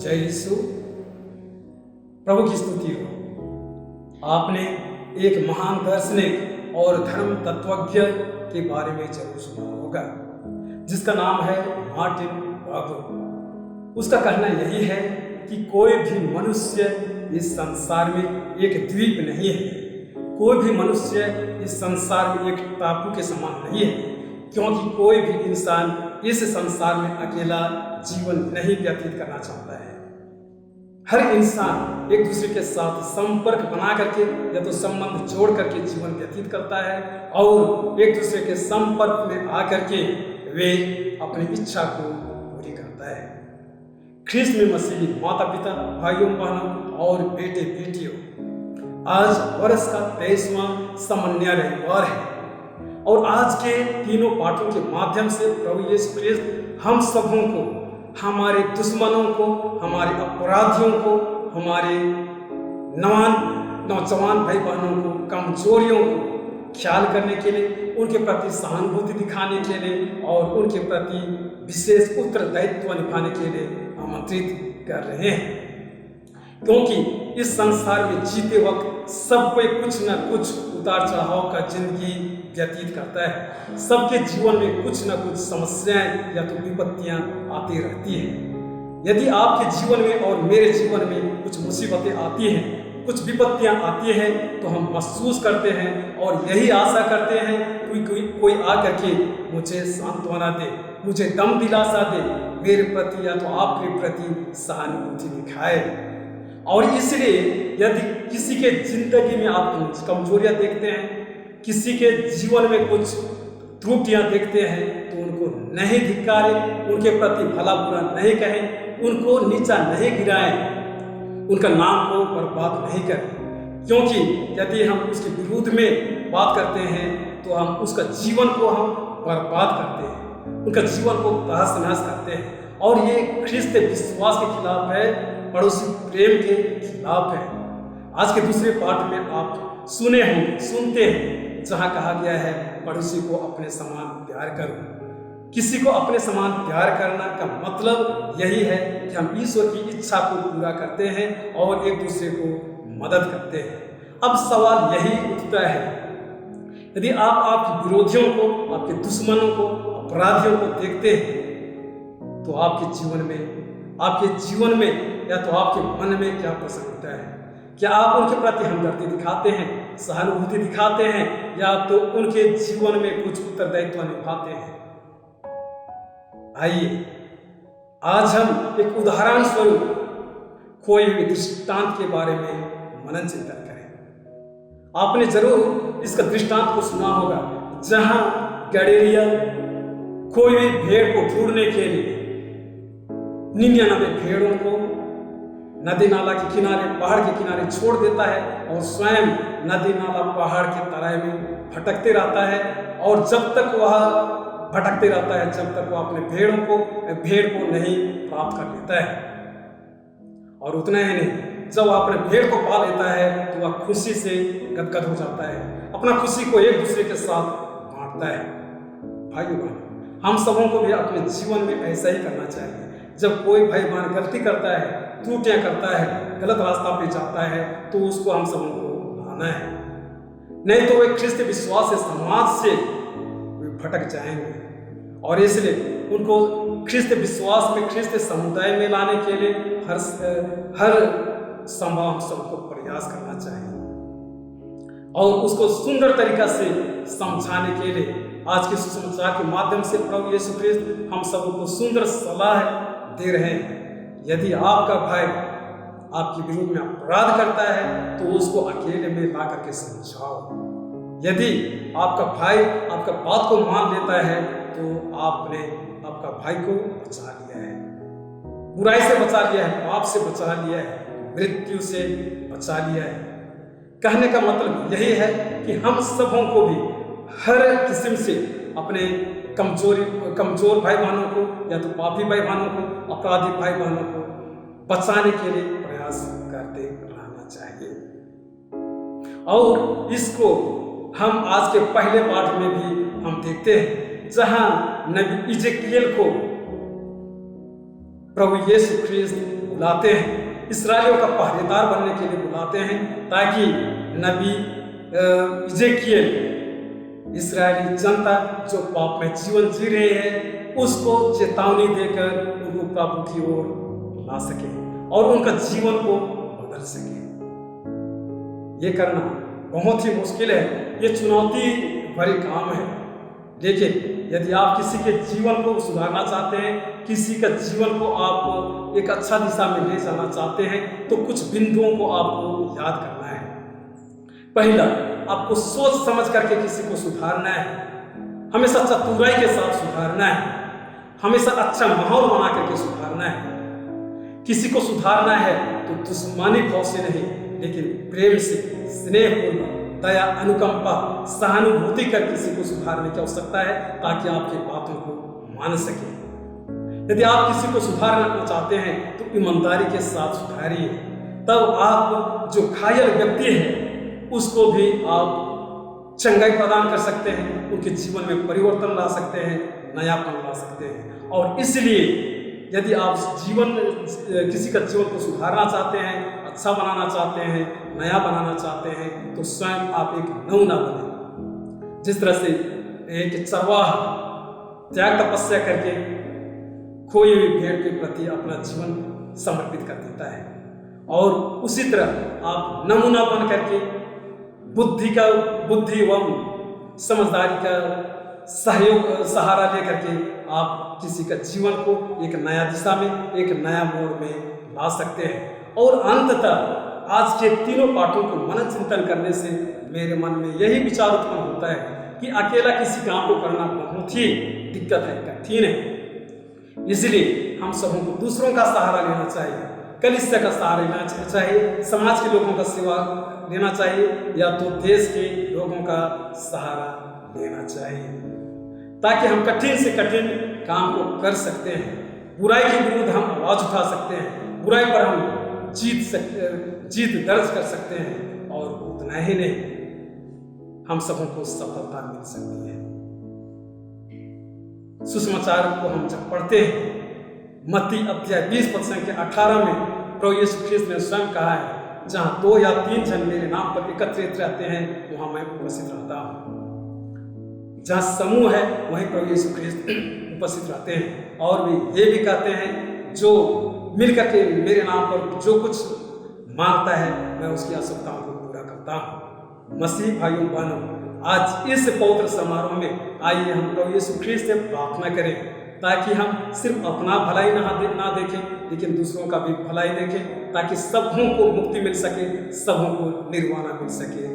जय यीशु। प्रभु की स्तुति हो। आपने एक महान दार्शनिक और धर्म तत्वज्ञ के बारे में जरूर सुना होगा, जिसका नाम है मार्टिन बुबर। उसका कहना यही है कि कोई भी मनुष्य इस संसार में एक द्वीप नहीं है, कोई भी मनुष्य इस संसार में एक टापू के समान नहीं है, क्योंकि कोई भी इंसान इस संसार में अकेला जीवन नहीं व्यतीत करना चाहता है। हर इंसान एक दूसरे के साथ संपर्क बना करके या तो संबंध जोड़ करके जीवन व्यतीत करता है और एक दूसरे के संपर्क में आकर के वे अपनी इच्छा को पूरी करता है। ख्रीस्त में मसीही माता पिता, भाइयों बहनों और बेटे बेटियों, आज वर्ष का 23वां सामान्य रविवार है और आज के तीनों पाठों के माध्यम से प्रभु यीशु ख्रीस्त हम सबों को, हमारे दुश्मनों को, हमारे अपराधियों को, हमारे नौजवान भाई बहनों को, कमजोरियों को ख्याल करने के लिए, उनके प्रति सहानुभूति दिखाने के लिए और उनके प्रति विशेष उत्तरदायित्व निभाने के लिए आमंत्रित कर रहे हैं। क्योंकि इस संसार में जीते वक्त सब कोई कुछ न कुछ उतार चढ़ाव का जिंदगी व्यतीत करता है। सबके जीवन में कुछ न कुछ समस्याएं या तो विपत्तियां आती रहती हैं। यदि आपके जीवन में और मेरे जीवन में कुछ मुसीबतें आती हैं, कुछ विपत्तियां आती हैं, तो हम महसूस करते हैं और यही आशा करते हैं कि कोई आकर के मुझे सांत्वना दे, मुझे दम दिलासा दे, मेरे प्रति या तो आपके प्रति सहानुभूति दिखाए। और इसलिए यदि किसी के जिंदगी में आप कमजोरियां देखते हैं, किसी के जीवन में कुछ त्रुटियां देखते हैं, तो उनको नहीं धिक्कारें, उनके प्रति भला बुरा नहीं कहें, उनको नीचा नहीं गिराएं, उनका नाम को बर्बाद नहीं करें। क्योंकि यदि हम उसके विरुद्ध में बात करते हैं तो हम उसका जीवन को हम बर्बाद करते हैं, उनका जीवन को तहस नहस करते हैं। और ये ख्रीस्त विश्वास के खिलाफ है, पड़ोसी प्रेम के खिलाफ है। आज के दूसरे पाठ में आप सुनते हैं, जहां कहा गया है पड़ोसी को अपने समान प्यार करो। किसी को अपने समान प्यार करना का मतलब यही है कि हम ईश्वर की इच्छा को पूरा करते हैं और एक दूसरे को मदद करते हैं। अब सवाल यही उठता है, यदि आप आपके विरोधियों को, आपके दुश्मनों को, अपराधियों को देखते हैं, तो आपके जीवन में या तो आपके मन में क्या प्रश्न उठता है? क्या आप उनके प्रति हमदर्दी दिखाते हैं, सहानुभूति दिखाते हैं, या तो उनके जीवन में कुछ उत्तरदायित्व निभाते हैं? आइए आज हम एक उदाहरण स्वरूप कोई भी दृष्टांत के बारे में मनन चिंतन करें। आपने जरूर इसका दृष्टांत को सुना होगा, जहां गडेरिया कोई भी भेड़ को ढूंढने के लिए 99 भेड़ों को नदी नाला के किनारे, पहाड़ के किनारे छोड़ देता है और स्वयं नदी नाला पहाड़ के तराई में भटकते रहता है। और जब तक वह भटकते रहता है, जब तक वह अपने भेड़ को नहीं प्राप्त कर लेता है। और उतना ही नहीं, जब वह अपने भेड़ को पा लेता है तो वह खुशी से गदगद हो जाता है, अपना खुशी को एक दूसरे के साथ बांटता है। भाइयों बहनों, हम सबों को भी अपने जीवन में ऐसा ही करना चाहिए। जब कोई भाई बहन गलती करता है, त्रुटियां करता है, गलत रास्ता पे जाता है, तो उसको हम सबों को लाना है। नहीं तो वे ख्रीस्त विश्वास से, समाज से वे भटक जाएंगे। और इसलिए उनको ख्रीस्त विश्वास में, ख्रीस्त समुदाय में लाने के लिए हर संभव हम सबको प्रयास करना चाहिए और उसको सुंदर तरीका से समझाने के लिए आज के सुसमाचार के माध्यम से प्रभु यीशु ख्रीस्त हम सबको सुंदर सलाह दे रहे हैं। यदि आपका भाई आपके विरोध में अपराध करता है तो उसको अकेले में ला करके समझाओ। यदि आपका भाई आपका बात को मान लेता है तो आपने आपका भाई को बचा लिया है, बुराई से बचा लिया है, पाप से बचा लिया है, मृत्यु से बचा लिया है। कहने का मतलब यही है कि हम सबों को भी हर किस्म से अपने कमजोर भाई बहनों को या तो पापी भाई बहनों को, अपराधी भाई बहनों को बचाने के लिए प्रयास करते रहना चाहिए। और इसको हम आज के पहले पाठ में भी हम देखते हैं, जहां नबी इजकियल को प्रभु यीशु ख्रीस्त बुलाते हैं, इस्राएलियों का पहरेदार बनने के लिए बुलाते हैं, ताकि नबी इज़ेकियल इस्राएली जनता जो पाप में जीवन जी रहे हैं उसको चेतावनी देकर उनको प्रभु की ओर ला सके और उनका जीवन को बदल सके। ये करना बहुत ही मुश्किल है, ये चुनौती भरी काम है। लेकिन यदि आप किसी के जीवन को सुधारना चाहते हैं, किसी का जीवन को आप एक अच्छा दिशा में ले जाना चाहते हैं, तो कुछ बिंदुओं को आपको याद करना है। पहला, आपको सोच समझ करके किसी को सुधारना है, हमेशा चतुराई के साथ सुधारना है, हमेशा अच्छा माहौल बना करके सुधारना है। किसी को सुधारना है तो दुश्मनी भाव से नहीं, लेकिन प्रेम से, स्नेहपूर्वक, दया, अनुकंपा, सहानुभूति कर किसी को सुधारने की आवश्यकता है, ताकि आपकी बातों को मान सके। यदि आप किसी को सुधारना चाहते हैं तो ईमानदारी के साथ सुधारिए, तब आप जो घायल व्यक्ति है उसको भी आप चंगाई प्रदान कर सकते हैं, उनके जीवन में परिवर्तन ला सकते हैं, नयापन ला सकते हैं। और इसलिए यदि आप किसी का जीवन को सुधारना चाहते हैं, अच्छा बनाना चाहते हैं, नया बनाना चाहते हैं, तो स्वयं आप एक नमूना बने। जिस तरह से एक चरवाहा त्याग तपस्या करके खोई हुई भेड़ के प्रति अपना जीवन समर्पित कर देता है, और उसी तरह आप नमूना बन करके बुद्धि एवं समझदारी का सहारा लेकर के आप किसी का जीवन को एक नया दिशा में, एक नया मोड़ में ला सकते हैं। और अंततः आज के तीनों पाठों को मनन चिंतन करने से मेरे मन में यही विचार उत्पन्न होता है कि अकेला किसी काम को करना बहुत ही दिक्कत है, कठिन है। इसलिए हम सबों को दूसरों का सहारा लेना चाहिए, कलीसिया का सहारा लेना चाहिए, समाज के लोगों का सेवा लेना चाहिए, या तो देश के लोगों का सहारा लेना चाहिए, ताकि हम कठिन से कठिन काम को कर सकते हैं। बुराई के विरुद्ध हम आवाज उठा सकते हैं, बुराई पर हम जीत दर्ज कर सकते हैं, और उतना ही नहीं, हम सबों को सफलता मिल सकती है। सुसमाचार को हम जब पढ़ते हैं, मत्ती अध्याय 20 पद संख्या 18 में प्रभु यीशु ख्रीस्त ने स्वयं कहा है, जहां 2 या 3 जन मेरे नाम पर एकत्रित रहते हैं, वहां मैं उपस्थित रहता हूं। जहां समूह है वहीं प्रभु यीशु ख्रीस्त उपस्थित रहते हैं। और वे ये भी कहते हैं, जो मिलकर के मेरे नाम पर जो कुछ मांगता है मैं उसकी आवश्यकताओं को पूरा करता हूँ। मसीह भाइयों बहनों, आज इस पवित्र समारोह में आइए हम प्रभु यीशु ख्रीस्त से प्रार्थना करें, ताकि हम सिर्फ अपना भलाई ना देखें, लेकिन दूसरों का भी भलाई देखें, ताकि सबों को मुक्ति मिल सके, सबों को निर्वाणा मिल सके।